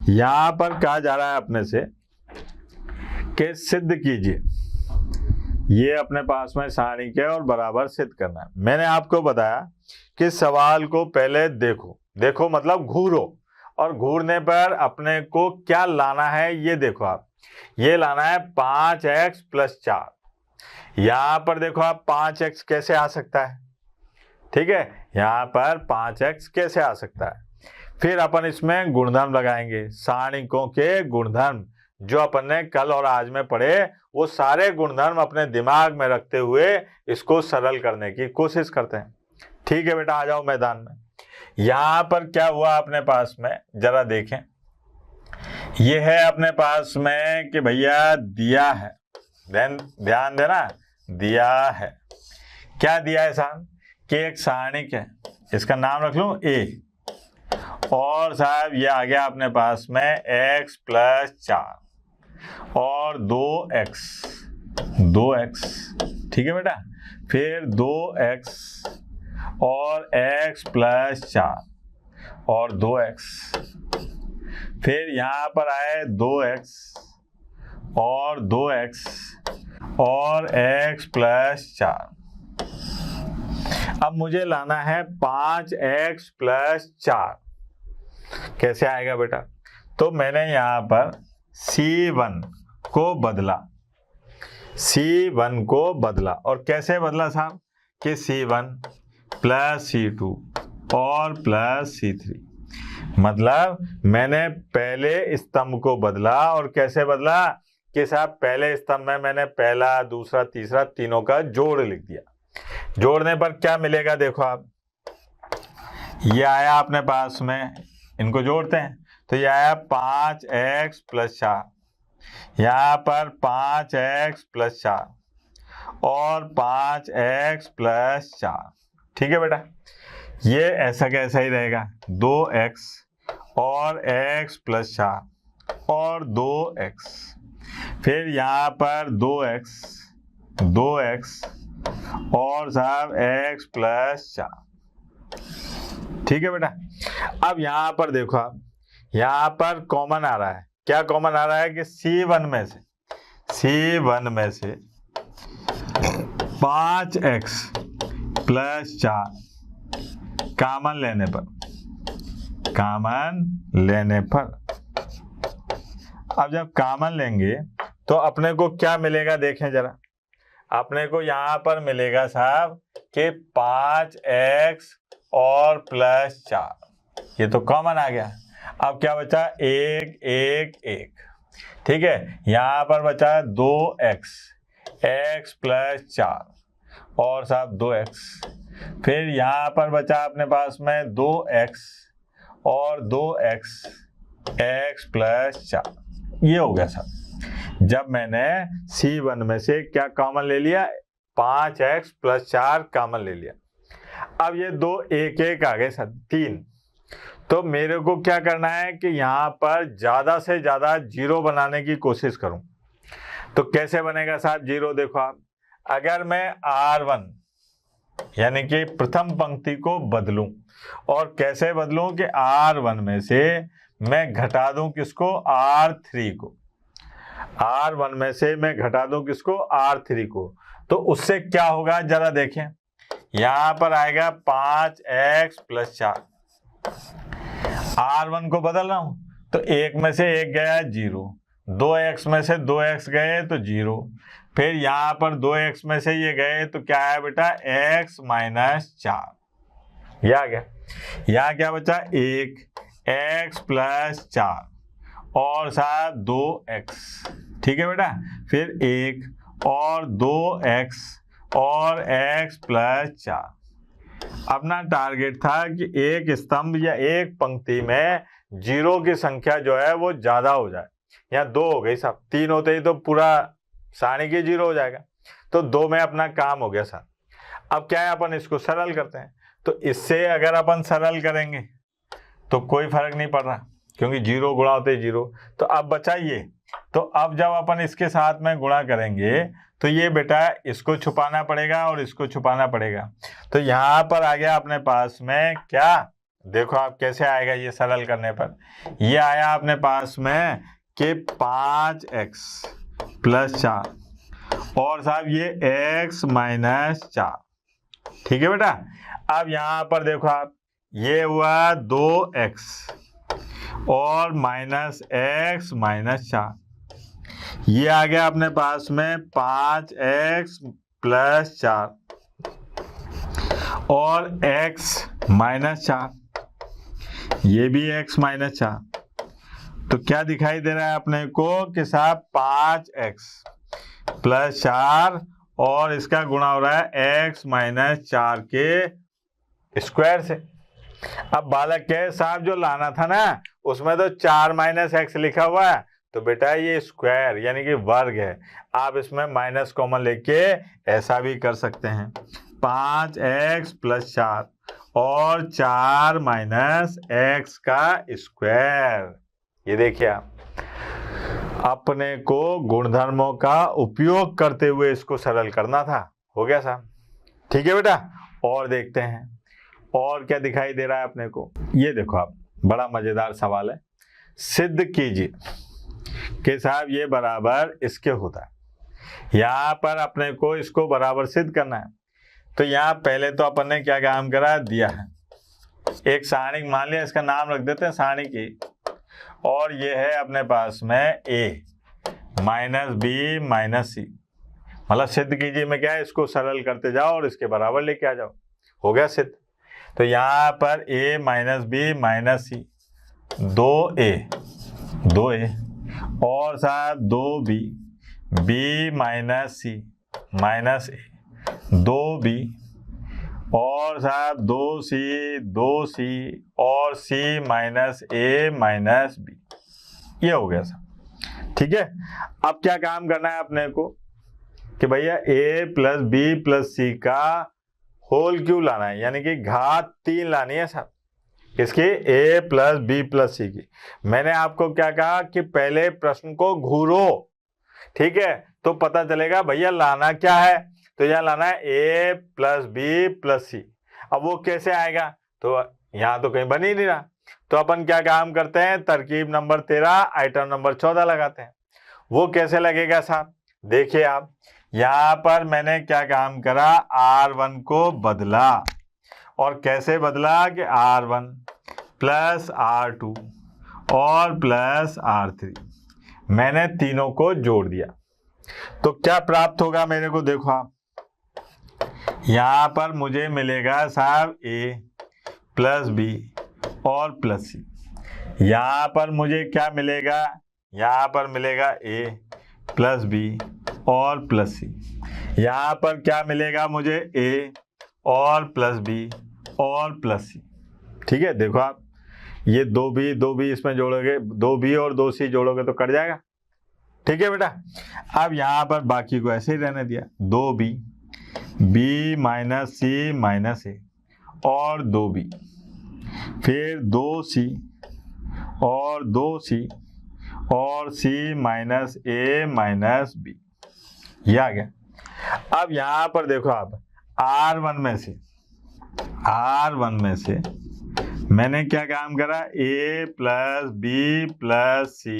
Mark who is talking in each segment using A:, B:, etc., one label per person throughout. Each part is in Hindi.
A: यहां पर कहा जा रहा है अपने से कि सिद्ध कीजिए, ये अपने पास में सारणी के और बराबर सिद्ध करना है। मैंने आपको बताया कि सवाल को पहले देखो मतलब घूरो, और घूरने पर अपने को क्या लाना है ये देखो। आप ये लाना है 5x + 4। यहां पर देखो आप 5x कैसे आ सकता है, ठीक है, यहां पर 5x कैसे आ सकता है। फिर अपन इसमें गुणधर्म लगाएंगे, सारणिकों के गुणधर्म जो अपन ने कल और आज में पढ़े, वो सारे गुणधर्म अपने दिमाग में रखते हुए इसको सरल करने की कोशिश करते हैं। ठीक है बेटा, आ जाओ मैदान में। यहां पर क्या हुआ अपने पास में, जरा देखें। ये है अपने पास में कि भैया दिया है, ध्यान देना, दिया है। क्या दिया है साहब कि एक सारणिक है, इसका नाम रख लूं A, और साहब ये आ गया अपने पास में x + 4 और 2x, ठीक है बेटा। फिर 2x और x + 4 और 2x, फिर यहां पर आए 2x और 2x और x + 4। अब मुझे लाना है 5x + 4। कैसे आएगा बेटा? तो मैंने यहां पर C1 को बदला, और कैसे बदला साहब कि C1 + C2 और +C3। मतलब मैंने पहले स्तंभ को बदला, और कैसे बदला कि साहब पहले स्तंभ में मैंने पहला, दूसरा, तीसरा, तीनों का जोड़ लिख दिया। जोड़ने पर क्या मिलेगा देखो आप, ये आया अपने पास में, इनको जोड़ते हैं तो ये आया 5x + 4, यहाँ पर 5x + 4 और 5x + 4, ठीक है बेटा। ये ऐसा कैसा ही रहेगा, 2x और x + 4 और 2x, फिर यहाँ पर 2x और साहब x + 4, ठीक है बेटा। अब यहां पर देखो आप, यहां पर कॉमन आ रहा है, क्या कॉमन आ रहा है कि C1 में से 5x + 4 कॉमन लेने पर अब जब कॉमन लेंगे तो अपने को क्या मिलेगा देखें जरा। अपने को यहां पर मिलेगा साहब कि 5x और +4, ये तो कॉमन आ गया। अब क्या बचा, 1, ठीक है। यहां पर बचा 2x, x + 4 और साहब 2x, फिर यहां पर बचा अपने पास में 2x और 2x, x + 4, ये हो गया साहब। जब मैंने C1 में से क्या कॉमन ले लिया, 5x + 4 कॉमन ले लिया। अब ये 2 1 आ गए साहब, 3। तो मेरे को क्या करना है कि यहाँ पर ज्यादा से ज्यादा 0 बनाने की कोशिश करूं। तो कैसे बनेगा साहब 0, देखो आप, अगर मैं R1 यानी कि प्रथम पंक्ति को बदलूं, और कैसे बदलूं कि R1 में से मैं घटा दूं किसको, R3 को, R1 में से मैं घटा दूं किसको, R3 को। तो उससे क्या होगा जरा देखें, यहां पर आएगा 5x + 4, R1 को बदल रहा हूं तो 1 में से 1 गया 0, 2x में से 2x गए तो 0, फिर यहां पर 2x में से ये गए तो क्या है बेटा, x - 4, ये आ गया। यहां क्या बचा, 1, x + 4 और साथ 2x, ठीक है बेटा। फिर 1 और 2x और x + 4। अपना टारगेट था कि एक स्तंभ या एक पंक्ति में 0 की संख्या जो है वो ज्यादा हो जाए। यहाँ 2 हो गई साहब, 3 होते ही तो पूरा सारणी की 0 हो जाएगा, तो 2 में अपना काम हो गया साहब। अब क्या है, अपन इसको सरल करते हैं। तो इससे अगर अपन सरल करेंगे तो कोई फर्क नहीं पड़ रहा, क्योंकि 0 गुणा होते 0। तो अब बचा ये, तो अब जब अपन इसके साथ में गुणा करेंगे तो ये बेटा इसको छुपाना पड़ेगा और इसको छुपाना पड़ेगा। तो यहां पर आ गया अपने पास में क्या, देखो आप कैसे आएगा ये सरल करने पर। ये आया अपने पास में कि 5x + 4 और साहब ये x - 4। ठीक है बेटा। अब यहां पर देखो आप, ये हुआ 2x और -x - 4। ये आ गया अपने पास में 5x + 4 और x - 4, ये भी x - 4। तो क्या दिखाई दे रहा है अपने को कि साहब 5x + 4 और इसका गुणा हो रहा है x - 4 के स्क्वायर से। अब बालक के साहब जो लाना था ना, उसमें तो 4 - x लिखा हुआ है, तो बेटा ये स्क्वायर यानी कि वर्ग है। आप इसमें माइनस कॉमन लेके ऐसा भी कर सकते हैं, 5x + 4 और 4 - x का स्क्वायर। ये देखिए आप, अपने को गुणधर्मों का उपयोग करते हुए इसको सरल करना था। हो गया साहब। ठीक है बेटा। और देखते हैं और क्या दिखाई दे रहा है अपने को। ये देखो आप, बड़ा मजेदार सवाल है। सिद्ध कीजिए कि साहब ये बराबर इसके होता है। यहाँ पर अपने को इसको बराबर सिद्ध करना है। तो यहाँ पहले तो अपन ने क्या काम करा, दिया है एक सारणी, मान लिया इसका नाम रख देते हैं सारणी की, और ये है अपने पास में a - b - c। मतलब सिद्ध कीजिए में क्या है, इसको सरल करते जाओ और इसके बराबर लेके आ जाओ। हो गया सिद्ध। तो यहाँ पर a - b - c 2a और साहब 2b - c - a 2b और साहब 2c और c - a - b। ये हो गया साहब। ठीक है। अब क्या काम करना है अपने को कि भैया a + b + c का होल क्यूब लाना है, यानी कि घात 3 लानी है साहब। किसकी? a + b + c की। मैंने आपको क्या कहा कि पहले प्रश्न को घूरो, ठीक है, तो पता चलेगा भैया लाना क्या है। तो यह लाना है a + b + c। अब वो कैसे आएगा, तो यहाँ तो कहीं बन ही नहीं रहा। तो अपन क्या काम करते हैं, तरकीब नंबर 13 आइटम नंबर 14 लगाते हैं। वो कैसे लगेगा साहब, देखिए आप, यहाँ पर मैंने क्या काम करा, r1 को बदला। और कैसे बदला कि r1 + r2 और +r3, मैंने तीनों को जोड़ दिया। तो क्या प्राप्त होगा मेरे को, देखो आप, यहाँ पर मुझे मिलेगा साहब a + b और +c। यहाँ पर मुझे क्या मिलेगा, यहाँ पर मिलेगा a + b और +c। यहाँ पर क्या मिलेगा मुझे, a और +b और +c। ठीक है। देखो आप, ये 2b इसमें जोड़ोगे, 2b और 2c जोड़ोगे तो कट जाएगा। ठीक है बेटा। अब यहाँ पर बाकी को ऐसे ही रहने दिया, 2b b - c - a और 2b, फिर 2c और 2c और c - a - b। ये आ गया। अब यहाँ पर देखो आप, r1 में से मैंने क्या काम करा, a + b + c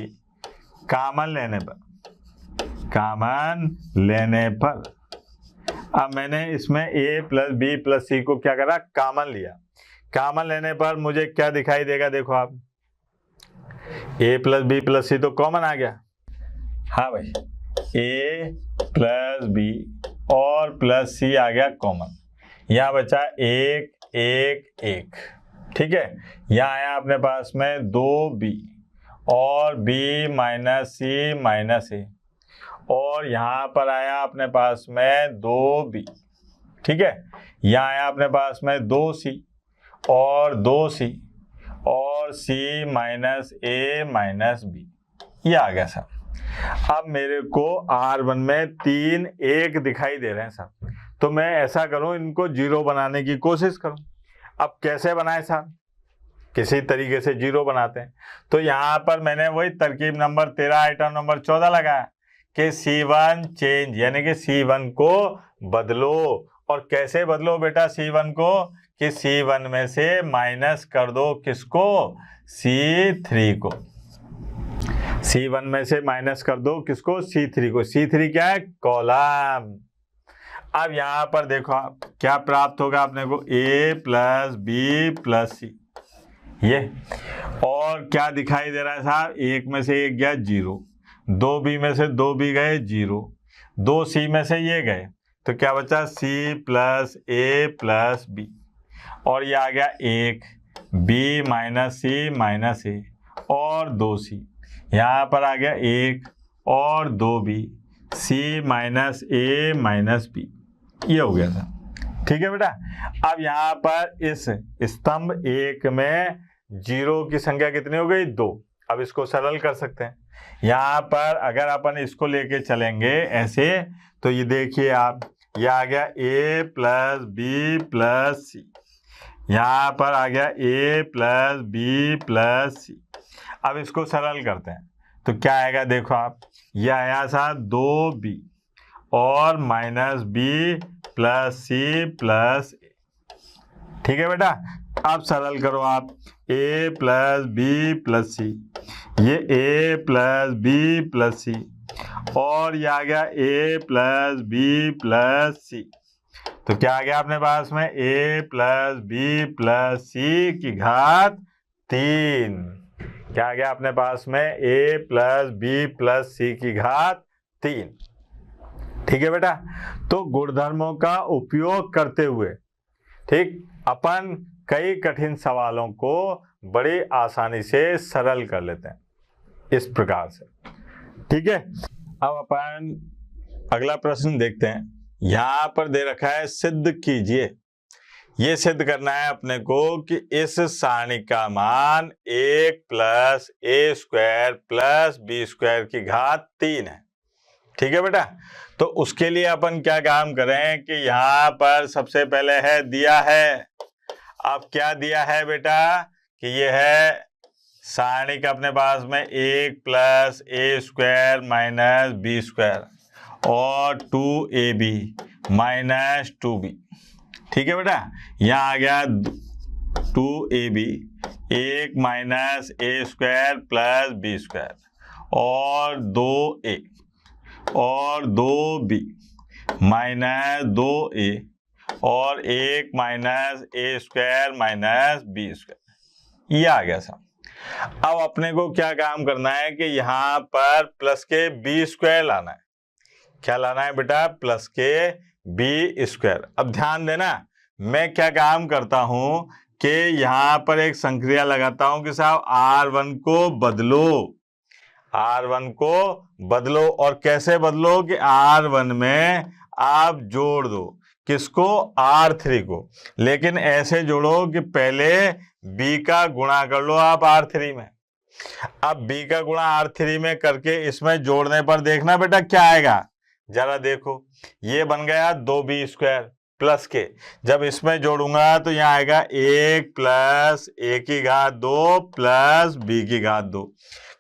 A: कॉमन लेने पर अब मैंने इसमें a + b + c को क्या करा, कॉमन लिया। कॉमन लेने पर मुझे क्या दिखाई देगा, देखो आप, a + b + c तो कॉमन आ गया। हाँ भाई, a + b और +c आ गया कॉमन। यहाँ बचा 1 1 1। ठीक है। यहाँ आया अपने पास में 2b और b - c - a और यहाँ पर आया अपने पास में 2b। ठीक है। यहाँ आया अपने पास में 2c और 2c और c - a - b। ये आ गया साहब। अब मेरे को r1 में 3 1 दिखाई दे रहे हैं साहब, तो मैं ऐसा करूं, इनको 0 बनाने की कोशिश करूं। अब कैसे बनाए साहब, किसी तरीके से 0 बनाते हैं। तो यहाँ पर मैंने वही तरकीब नंबर 13 आइटम नंबर 14 लगाया कि C1 चेंज, यानी कि C1 को बदलो। और कैसे बदलो बेटा C1 को, कि C1 में से माइनस कर दो किसको, C3 को। C1 में से माइनस कर दो किसको, C3 को। C3 क्या है, कॉलम। अब यहां पर देखो आप क्या प्राप्त होगा अपने को, A plus B plus C, ये। और क्या दिखाई दे रहा है साहब, एक में से एक गया 0, 2B में से 2B गए 0, 2C में से ये गए, तो क्या बचा, C plus A plus B, और ये आ गया 1, B minus C minus A, और 2C, यहाँ पर आ गया 1 और 2B, C minus A minus B, ये हो गया था। ठीक है बेटा। अब यहाँ पर इस स्तंभ 1 में 0 की संख्या कितनी हो गई, 2। अब इसको सरल कर सकते हैं। यहाँ पर अगर अपन इसको लेके चलेंगे ऐसे, तो ये देखिए आप, ये आ गया A प्लस बी प्लस सी, यहाँ पर आ गया A प्लस बी प्लस सी। अब इसको सरल करते हैं तो क्या आएगा, देखो आप, ये आया था 2B और minus B plus C plus A. ठीक है बेटा। अब सरल करो आप, A plus B plus C, ये A plus B plus C, और ये आ गया A plus B plus C. तो क्या आ गया अपने पास में, A plus B plus C की घात 3। क्या आ गया अपने पास में, A plus B plus C की घात 3। ठीक है बेटा। तो गुणधर्मों का उपयोग करते हुए, ठीक, अपन कई कठिन सवालों को बड़ी आसानी से सरल कर लेते हैं इस प्रकार से। ठीक है। अब अपन अगला प्रश्न देखते हैं। यहां पर दे रखा है, सिद्ध कीजिए। ये सिद्ध करना है अपने को कि इस सारणी का मान 1 plus A square plus B square की घात 3 है। ठीक है बेटा। तो उसके लिए अपन क्या काम करें कि यहाँ पर सबसे पहले है, दिया है। अब क्या दिया है बेटा कि ये है सारणी का अपने पास में 1 plus A square minus B square और 2AB माइनस 2B। ठीक है बेटा। यहाँ आ गया 2AB, 1 minus A square plus B square और 2A और 2B माइनस 2A और 1 minus A square minus B square, ये आ गया सब। अब अपने को क्या काम करना है कि यहाँ पर प्लस के B स्क्वायर लाना है। क्या लाना है बेटा, प्लस के B स्क्वायर। अब ध्यान देना, मैं क्या काम करता हूं कि यहाँ पर एक संक्रिया लगाता हूं कि साहब R1 को बदलो, R1 को बदलो। और कैसे बदलो कि R1 में आप जोड़ दो किसको, R3 को। लेकिन ऐसे जोड़ो कि पहले B का गुणा कर लो आप R3 में। अब B का गुणा R3 में करके इसमें जोड़ने पर देखना बेटा क्या आएगा, जरा देखो, ये बन गया 2B स्क्वायर प्लस के। जब इसमें जोड़ूंगा तो यहाँ आएगा 1 प्लस A की घात 2 प्लस B की घात 2,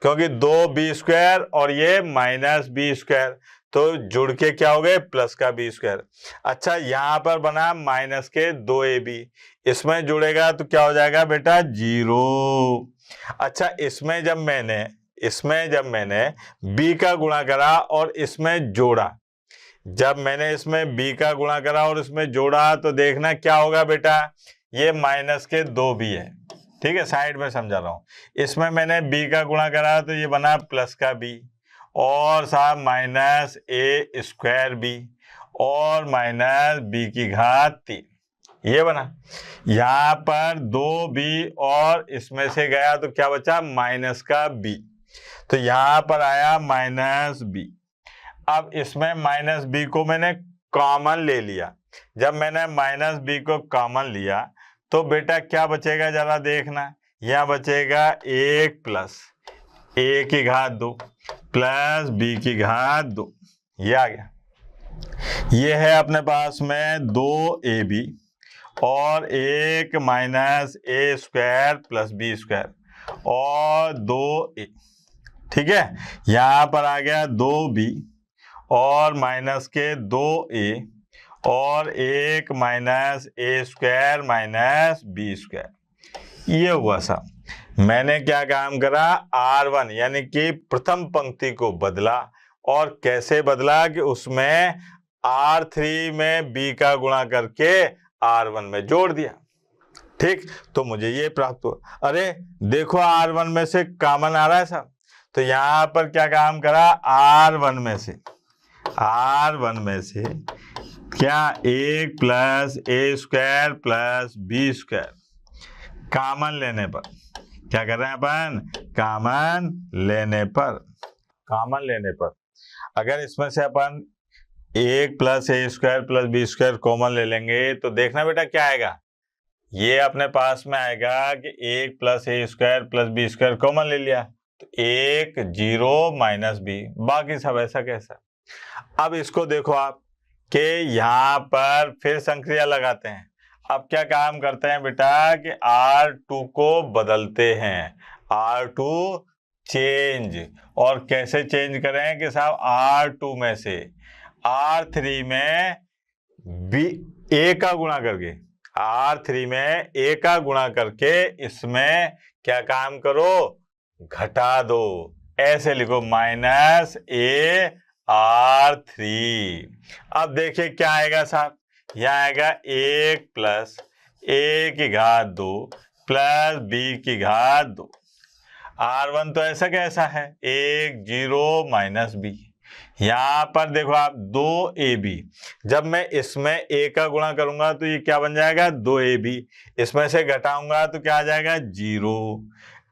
A: क्योंकि 2B स्क्वायर और ये माइनस B स्क्वायर, तो जुड़ के क्या हो गए, प्लस का B स्क्वायर। अच्छा, यहाँ पर बना माइनस के 2AB, इसमें जुड़ेगा तो क्या हो जाएगा बेटा, 0। अच्छा, इसमें जब मैंने B का गुणा करा और इसमें जोड़ा, जब मैंने इसमें B का गुणा करा और इसमें जोड़ा तो देखना क्या होगा बेटा, ये माइनस के 2B है। ठीक है, साइड में समझा रहा हूं। इसमें मैंने B का गुणा करा तो ये बना प्लस का B और साहब माइनस A स्क्वायर B और माइनस B की घात 3, ये बना। यहाँ पर 2B और इसमें से गया तो क्या बचा, माइनस का B, तो यहाँ पर आया माइनस B। अब इसमें माइनस B को मैंने कॉमन ले लिया। जब मैंने माइनस B को कॉमन लिया तो बेटा क्या बचेगा, जरा देखना, यहाँ बचेगा 1 प्लस A की घात 2 प्लस B की घात 2, ये आ गया। ये है अपने पास में 2AB और 1 minus A square plus B square और 2A। ठीक है, यहाँ पर आ गया 2B और माइनस के 2A और 1 माइनस ए स्क्वायर माइनस बी स्क्वायर। ये हुआ साहब। मैंने क्या काम करा, R1 यानी कि प्रथम पंक्ति को बदला, और कैसे बदला कि उसमें R3 में B का गुणा करके R1 में जोड़ दिया। ठीक, तो मुझे ये प्राप्त हुआ। अरे देखो R1 में से कॉमन आ रहा है साहब, तो यहां पर क्या काम करा, R1 में से क्या 1 plus A square plus B square common लेने पर क्या कर रहे हैं अपन, कॉमन लेने पर अगर इसमें से अपन 1 plus A square plus B square common ले लेंगे तो देखना बेटा क्या आएगा, ये अपने पास में आएगा कि 1 plus A square plus B square common ले लिया तो 1 0 माइनस बी, बाकी सब ऐसा कैसा। अब इसको देखो आप कि यहाँ पर फिर संक्रिया लगाते हैं। अब क्या काम करते हैं बेटा कि R2 को बदलते हैं, R2 चेंज, और कैसे चेंज करें कि साहब R2 में से R3 में B A का गुणा करके, R3 में A का गुणा करके इसमें क्या काम करो, घटा दो, ऐसे लिखो माइनस A R3। अब देखिए क्या आएगा साहब, यहाँ आएगा 1 प्लस A की घात 2 प्लस B की घात 2। R1 तो ऐसा कैसा है, 1 0 माइनस B। यहाँ पर देखो आप 2AB, जब मैं इसमें A का गुणा करूंगा तो ये क्या बन जाएगा 2AB, इसमें से घटाऊंगा तो क्या आ जाएगा 0।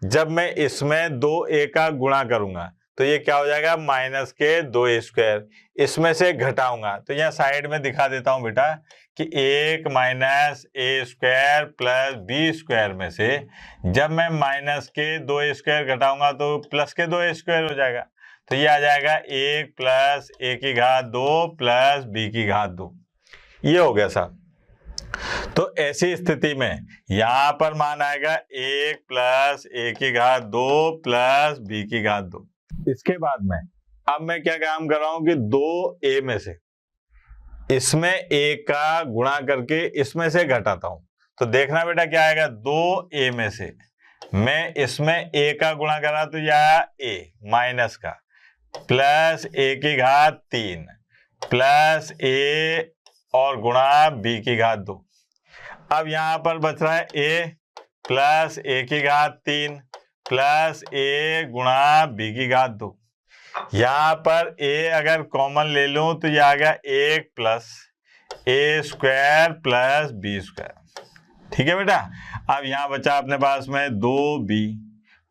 A: जब मैं इसमें 2A का गुणा करूंगा तो ये क्या हो जाएगा माइनस के 2A स्क्वायर, इसमें से घटाऊंगा तो यहाँ साइड में दिखा देता हूं बेटा कि 1 माइनस ए स्क्वायर प्लस बी स्क्वायर में से जब मैं माइनस के 2A स्क्वायर घटाऊंगा तो प्लस के 2A स्क्वायर हो जाएगा, तो ये आ जाएगा 1 प्लस ए की घात 2 प्लस बी की घात 2। ये हो गया साहब। तो ऐसी स्थिति में यहां पर मान आएगा 1 प्लस ए की घात 2 प्लस बी की घात 2। इसके बाद में अब मैं क्या काम कर रहा हूं कि 2A में से इसमें A का गुणा करके इसमें से घटाता हूं, तो देखना बेटा क्या आएगा, 2A में से मैं इसमें A का गुणा करा तो यह आया A माइनस का प्लस A की घात 3 प्लस A और गुणा B की घात 2। अब यहां पर बच रहा है A प्लस A की घात 3 प्लस A गुणा B की घात 2। यहाँ पर A अगर कॉमन ले लूं तो ये आ गया 1 plus A square plus B square. ठीक है बेटा। अब यहाँ बचा अपने पास में 2B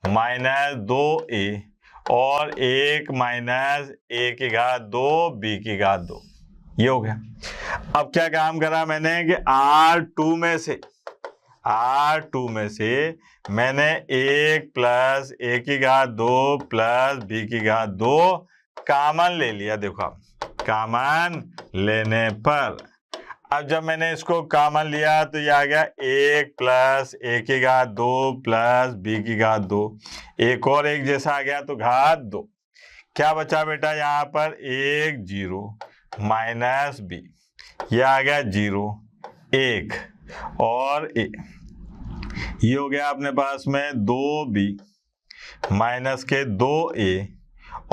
A: माइनस 2A और 1 माइनस ए की घात 2 बी की घात 2। ये हो गया। अब क्या काम करा मैंने कि R2 में से मैंने 1 प्लस ए की घात 2 प्लस बी की घात 2 कॉमन ले लिया। देखो आप कॉमन लेने पर अब जब मैंने इसको कॉमन लिया तो ये आ गया 1 प्लस ए की घात 2 प्लस बी की घात 2, एक और एक जैसा आ गया तो घात 2। क्या बचा बेटा यहाँ पर 1 0 माइनस बी, ये आ गया 0 1 और ये हो गया अपने पास में 2B माइनस के 2A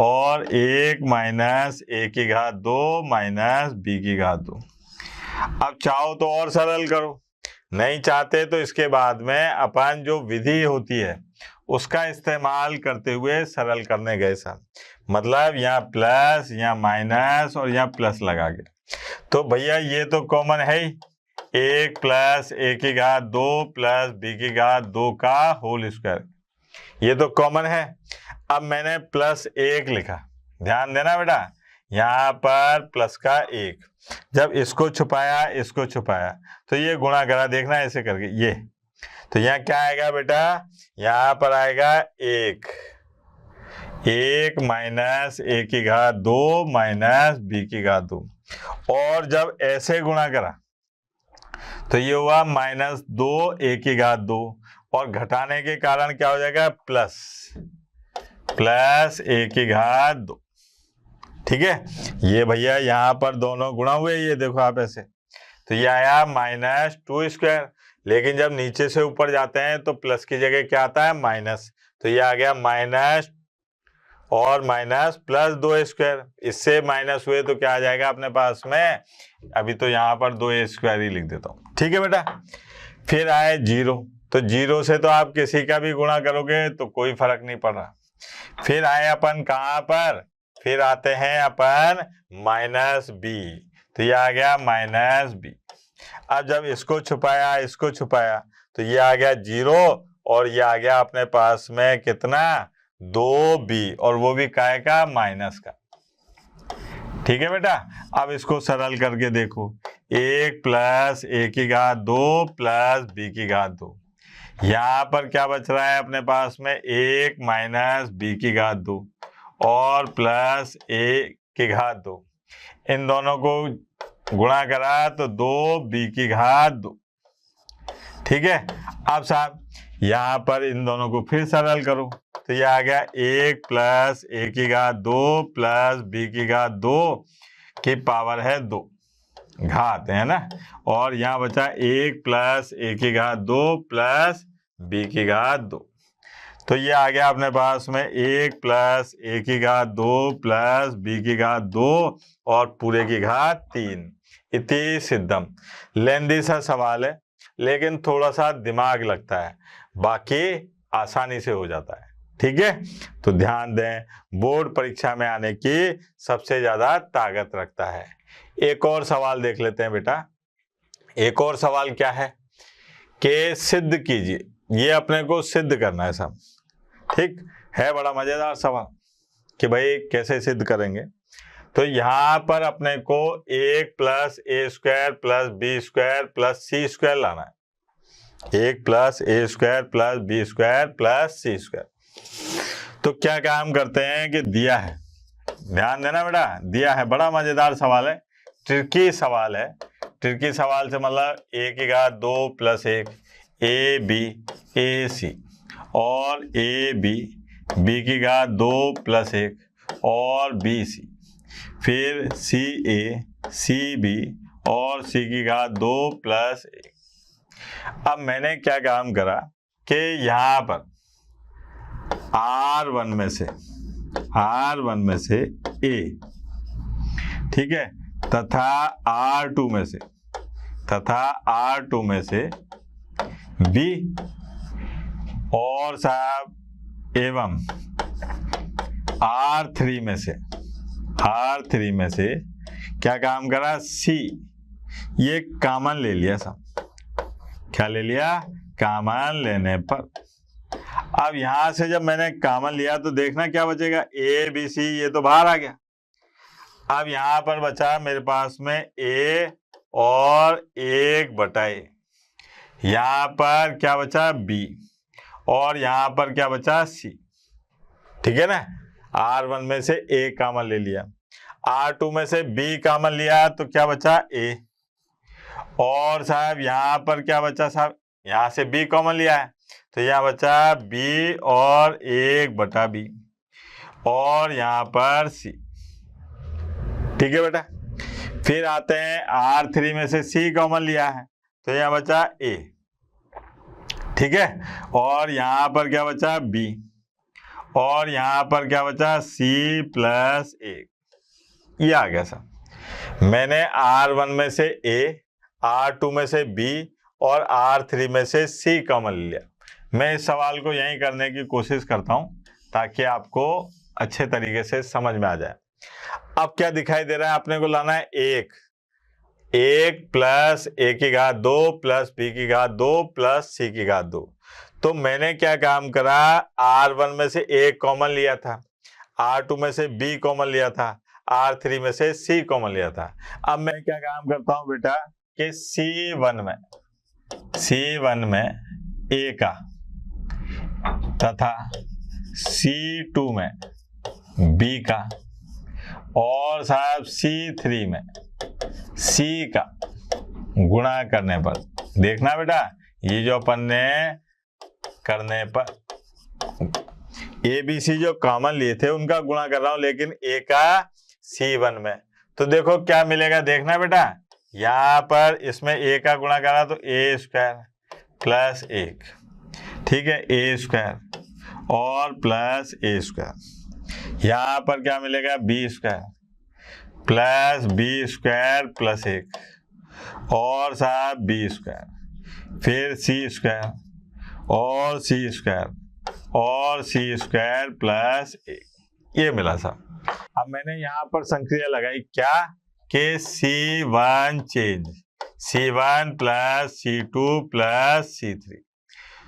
A: और 1 माइनस ए की घात 2 माइनस बी की घात 2। अब चाहो तो और सरल करो, नहीं चाहते तो इसके बाद में अपन जो विधि होती है उसका इस्तेमाल करते हुए सरल करने गए सर। मतलब यहाँ प्लस, यहाँ माइनस और यहाँ प्लस लगा के, तो भैया ये तो कॉमन है ही, 1 प्लस ए की घात 2 प्लस बी की घात 2 का होल स्क्वायर, ये तो कॉमन है। अब मैंने प्लस 1 लिखा, ध्यान देना बेटा, यहाँ पर प्लस का 1, जब इसको छुपाया तो ये गुणा करा, देखना ऐसे करके ये, तो यहाँ क्या आएगा बेटा, यहाँ पर आएगा 1 माइनस ए की घात 2 माइनस बी की घात 2, और जब ऐसे गुणा करा तो ये हुआ माइनस 2 ए की घात 2, और घटाने के कारण क्या हो जाएगा प्लस ए की घात 2। ठीक है, ये भैया यहाँ पर दोनों गुणा हुए, ये देखो आप ऐसे, तो ये आया -2²। लेकिन जब नीचे से ऊपर जाते हैं तो प्लस की जगह क्या आता है, माइनस, तो ये आ गया माइनस और माइनस +2² इससे माइनस हुए तो क्या आ जाएगा अपने पास में, अभी तो यहाँ पर 2² ही लिख देता हूँ। ठीक है बेटा, फिर आए 0, तो 0 से तो आप किसी का भी गुणा करोगे तो कोई फर्क नहीं पड़ रहा। फिर आए अपन कहाँ पर, फिर आते हैं अपन -b, तो ये आ गया -b। अब जब इसको छुपाया इसको छुपाया तो ये आ गया 0 और ये आ गया अपने पास में कितना, 2b, और वो भी काय का, माइनस का। ठीक है बेटा, अब इसको सरल करके देखो, 1 + a² 2 + b²2, यहाँ पर क्या बच रहा है अपने पास में, 1 - b² और प्लस a², इन दोनों को गुणा करा तो 2b²। ठीक है, अब साहब यहाँ पर इन दोनों को फिर सरल करो, तो ये आ गया 1 + a² 2 + b² की पावर है 2, घात है ना, और यहाँ बचा 1 + a² 2 + b², तो ये आ गया अपने पास में 1 + a² 2 + b² और पूरे की घात 3। इति सिद्धम। लेंदी सा सवाल है लेकिन थोड़ा सा दिमाग लगता है, बाकी आसानी से हो जाता है। ठीक है, तो ध्यान दें, बोर्ड परीक्षा में आने की सबसे ज्यादा ताकत रखता है। एक और सवाल देख लेते हैं बेटा। एक और सवाल क्या है कि सिद्ध कीजिए, ये अपने को सिद्ध करना है सब। ठीक है, बड़ा मजेदार सवाल कि भाई कैसे सिद्ध करेंगे। तो यहाँ पर अपने को 1 + a² + b² + c² लाना है। 1 + a² + b² + c²। तो क्या काम करते हैं कि दिया है, ध्यान देना बेटा, दिया है, बड़ा मजेदार सवाल है, ट्रिकी सवाल है। ट्रिकी सवाल से मतलब a² 2 + 1 ab ac और ab b² 2 + 1 और bc, फिर ca cb और c² 2 + 1। अब मैंने क्या काम करा कि यहाँ पर R1 में से a, ठीक है, तथा R2 में से b, और साहब एवं R3 में से क्या काम करा, C, ये कॉमन ले लिया सब। क्या ले लिया, कॉमन लेने पर। अब यहां से जब मैंने कॉमन लिया तो देखना क्या बचेगा, A B C ये तो बाहर आ गया। अब यहां पर बचा मेरे पास में A और 1/a, यहां पर क्या बचा B और यहां पर क्या बचा C। ठीक है ना, R1 में से A कॉमन ले लिया, R2 में से B कॉमन लिया तो क्या बचा A, और साहब यहां पर क्या बचा, साहब यहां से B कॉमन लिया है तो यहाँ बचा B और 1/b और यहाँ पर C। ठीक है बेटा, फिर आते हैं R3 में से C कॉमन लिया है तो यहाँ बचा A। ठीक है, और यहाँ पर क्या बचा B और यहाँ पर क्या बचा C + 1, ये आ गया सर। मैंने R1 में से A, R2 में से B और R3 में से C कॉमन लिया। मैं इस सवाल को यहीं करने की कोशिश करता हूं ताकि आपको अच्छे तरीके से समझ में आ जाए। अब क्या दिखाई दे रहा है, अपने को लाना है 1 + a² 2 + b² 2 + c²। तो मैंने क्या काम करा, R1 में से A कॉमन लिया था, R2 में से B कॉमन लिया था, R3 में से C कॉमन लिया था। अब मैं क्या काम करता हूं बेटा कि C1 में A का तथा C2 में B का और साहब C3 में C का गुणा करने पर, देखना बेटा ये जो अपन ने करने पर A B C जो कॉमन लिए थे उनका गुणा कर रहा हूं, लेकिन A का C1 में। तो देखो क्या मिलेगा, देखना बेटा, यहाँ पर इसमें a का गुणा करा तो a स्क्वायर प्लस 1, ठीक है, a स्क्वायर और प्लस a स्क्वायर। यहाँ पर क्या मिलेगा, b square plus b square plus 1 और साहब b स्क्वायर, फिर c स्क्वायर और c स्क्वायर और c स्क्वायर प्लस 1, ये मिला साहब। अब मैंने यहाँ पर संक्रिया लगाई क्या, कि C1 change C1 plus C2 plus C3,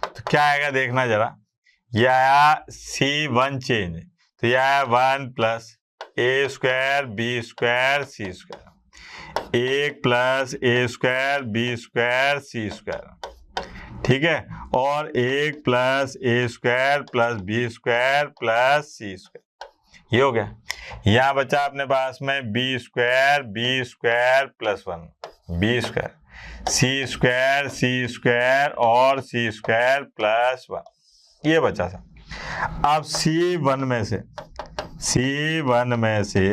A: तो क्या आएगा देखना जरा, ये आया C1 चेंज, तो ये आया 1 plus a square b square c square, 1 plus a square b square c square, ठीक है, और 1 plus a square plus b square plus c square, ये हो गया। यहाँ बचा अपने पास में b square plus 1 b square, c square और c स्क्वायर प्लस 1, ये बचा था। अब C1 में से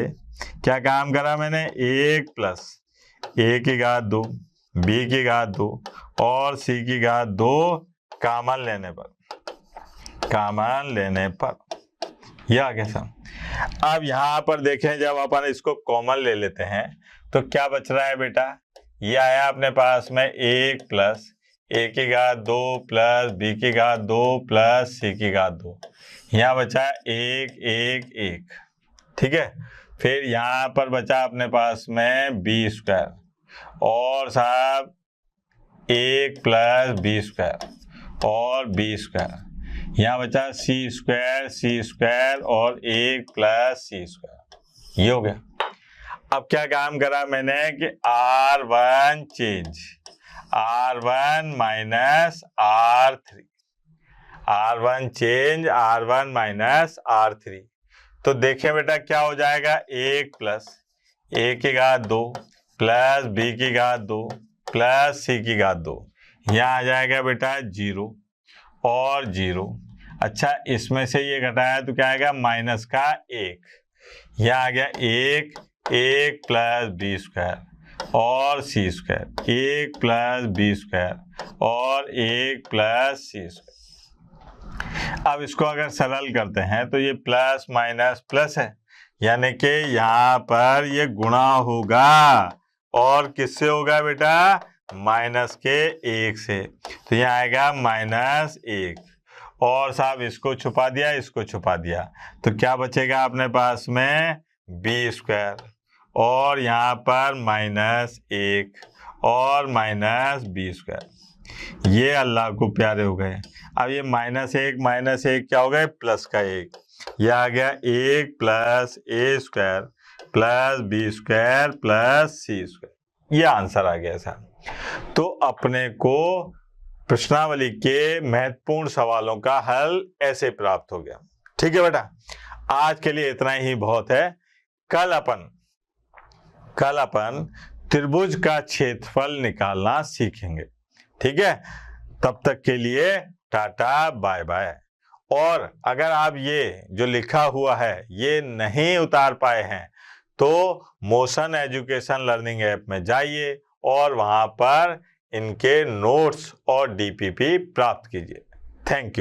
A: क्या काम करा मैंने, 1 प्लस a की घात 2 b की घात 2 और c की घात 2 कॉमन लेने पर ये आ गया सर। अब यहाँ पर देखें, जब अपन इसको कॉमन ले लेते हैं तो क्या बच रहा है बेटा, ये आया अपने पास में 1 प्लस a की घात 2 प्लस b की घात 2 प्लस c की घात 2, यहाँ बचा 1 1 1, ठीक है, फिर यहाँ पर बचा अपने पास में b स्क्वायर और साहब 1 प्लस b स्क्वायर और b स्क्वायर, यहाँ बचा c स्क्वायर और 1 प्लस c स्क्वायर, ये हो गया। अब क्या काम करा मैंने कि R1 change R1 minus R3, R1 change R1 minus R3, तो देखें बेटा क्या हो जाएगा, 1 प्लस a की घात 2 प्लस b की घात 2 प्लस c की घात 2, यहाँ आ जाएगा बेटा 0 और 0, अच्छा इसमें से ये घटाया तो क्या आएगा, माइनस का 1, यहाँ आ गया 1 प्लस b स्क्वायर और c square, 1 plus b square और 1 प्लस c स्क्वायर। अब इसको अगर सरल करते हैं तो ये प्लस माइनस प्लस है, यानी कि यहाँ पर ये गुणा होगा और किससे होगा बेटा, माइनस के 1 से, तो यहाँ आएगा माइनस 1 और साहब इसको छुपा दिया, इसको छुपा दिया, तो क्या बचेगा अपने पास में b स्क्वायर और यहाँ पर माइनस 1 और माइनस b स्क्वायर, ये अल्लाह को प्यारे हो गए। अब ये माइनस 1 क्या हो गए, प्लस का 1, ये आ गया 1 plus a square plus b square plus c square, ये आंसर आ गया साहब। तो अपने को प्रश्नावली के महत्वपूर्ण सवालों का हल ऐसे प्राप्त हो गया, ठीक है बेटा। आज के लिए इतना ही बहुत है, कल अपन त्रिभुज का क्षेत्रफल निकालना सीखेंगे, ठीक है। तब तक के लिए टाटा बाय बाय। और अगर आप ये जो लिखा हुआ है ये नहीं उतार पाए हैं तो मोशन एजुकेशन लर्निंग ऐप में जाइए और वहां पर इनके नोट्स और डीपीपी प्राप्त कीजिए। Thank you.